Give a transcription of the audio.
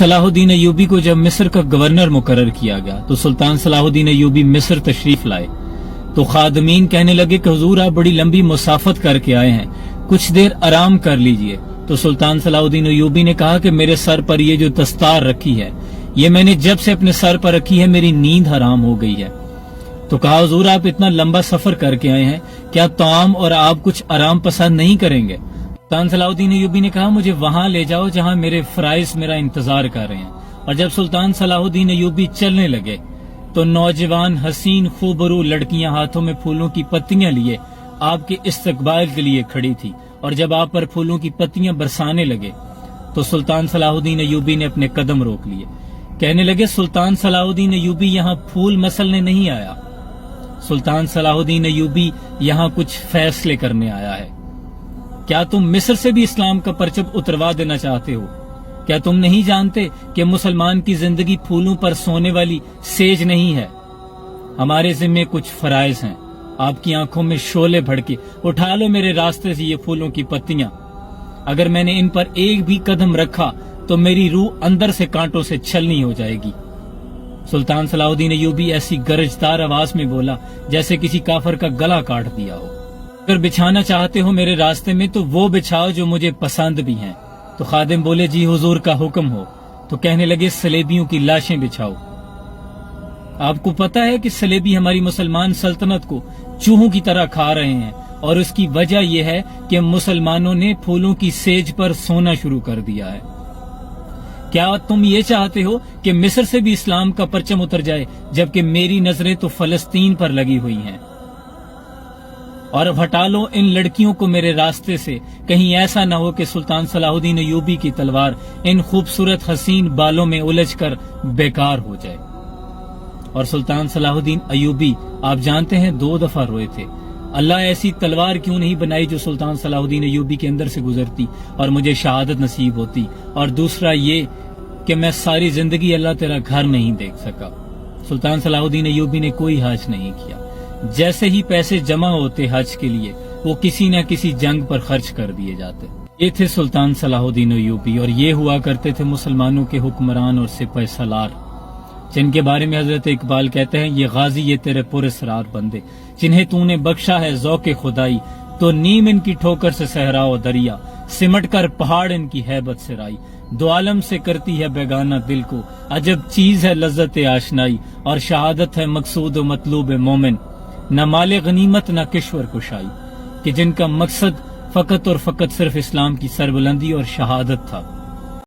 صلاح الدین ایوبی کو جب مصر کا گورنر مقرر کیا گیا تو سلطان صلاح الدین ایوبی مصر تشریف لائے تو خادمین کہنے لگے کہ حضور آپ بڑی لمبی مسافت کر کے آئے ہیں، کچھ دیر آرام کر لیجئے۔ تو سلطان صلاح الدین ایوبی نے کہا کہ میرے سر پر یہ جو دستار رکھی ہے، یہ میں نے جب سے اپنے سر پر رکھی ہے میری نیند حرام ہو گئی ہے۔ تو کہا حضور آپ اتنا لمبا سفر کر کے آئے ہیں، کیا طعام اور آپ کچھ آرام پسند نہیں کریں گے؟ سلطان صلاح الدین ایوبی نے کہا مجھے وہاں لے جاؤ جہاں میرے فرائض میرا انتظار کر رہے ہیں۔ اور جب سلطان صلاح الدین ایوبی چلنے لگے تو نوجوان حسین خوبرو لڑکیاں ہاتھوں میں پھولوں کی پتیاں لیے آپ کے استقبال کے لیے کھڑی تھی، اور جب آپ پر پھولوں کی پتیاں برسانے لگے تو سلطان صلاح الدین ایوبی نے اپنے قدم روک لیے، کہنے لگے سلطان صلاح الدین ایوبی یہاں پھول مسلنے نہیں آیا، سلطان صلاح الدین ایوبی یہاں کچھ فیصلے کرنے آیا ہے۔ کیا تم مصر سے بھی اسلام کا پرچم اتروا دینا چاہتے ہو؟ کیا تم نہیں جانتے کہ مسلمان کی زندگی پھولوں پر سونے والی سیج نہیں ہے؟ ہمارے ذمے کچھ فرائض ہیں، آپ کی آنکھوں میں شعلے بھڑکے، اٹھا لو میرے راستے سے یہ پھولوں کی پتیاں، اگر میں نے ان پر ایک بھی قدم رکھا تو میری روح اندر سے کانٹوں سے چھلنی ہو جائے گی۔ سلطان صلاح الدین ایوبی ایسی گرجدار آواز میں بولا جیسے کسی کافر کا گلا کاٹ دیا ہو، اگر بچھانا چاہتے ہو میرے راستے میں تو وہ بچھاؤ جو مجھے پسند بھی ہیں۔ تو خادم بولے جی حضور کا حکم ہو۔ تو کہنے لگے سلیبیوں کی لاشیں بچھاؤ۔ آپ کو پتا ہے کہ سلیبی ہماری مسلمان سلطنت کو چوہوں کی طرح کھا رہے ہیں، اور اس کی وجہ یہ ہے کہ مسلمانوں نے پھولوں کی سیج پر سونا شروع کر دیا ہے۔ کیا تم یہ چاہتے ہو کہ مصر سے بھی اسلام کا پرچم اتر جائے، جبکہ میری نظریں تو فلسطین پر لگی ہوئی ہیں؟ اور اب ہٹا لو ان لڑکیوں کو میرے راستے سے، کہیں ایسا نہ ہو کہ سلطان صلاح الدین ایوبی کی تلوار ان خوبصورت حسین بالوں میں الجھ کر بیکار ہو جائے۔ اور سلطان صلاح الدین ایوبی آپ جانتے ہیں 2 دفعہ روئے تھے، اللہ ایسی تلوار کیوں نہیں بنائی جو سلطان صلاح الدین ایوبی کے اندر سے گزرتی اور مجھے شہادت نصیب ہوتی، اور دوسرا یہ کہ میں ساری زندگی اللہ تیرا گھر نہیں دیکھ سکا۔ سلطان صلاح الدین ایوبی نے کوئی حج نہیں کیا، جیسے ہی پیسے جمع ہوتے حج کے لیے وہ کسی نہ کسی جنگ پر خرچ کر دیے جاتے۔ یہ تھے سلطان صلاح الدین ایوبی، اور یہ ہوا کرتے تھے مسلمانوں کے حکمران اور سپہ سالار، جن کے بارے میں حضرت اقبال کہتے ہیں یہ غازی یہ تیرے پر اسرار بندے، جنہیں تو نے بخشا ہے ذوق خدائی، تو نیم ان کی ٹھوکر سے صحرا و دریا، سمٹ کر پہاڑ ان کی ہیبت سے رائی، دو عالم سے کرتی ہے بیگانہ دل کو، عجب چیز ہے لذت آشنائی، اور شہادت ہے مقصود و مطلوب مومن، نہ مال غنیمت نہ کشور کشائی، کہ جن کا مقصد فقط اور فقط صرف اسلام کی سربلندی اور شہادت تھا۔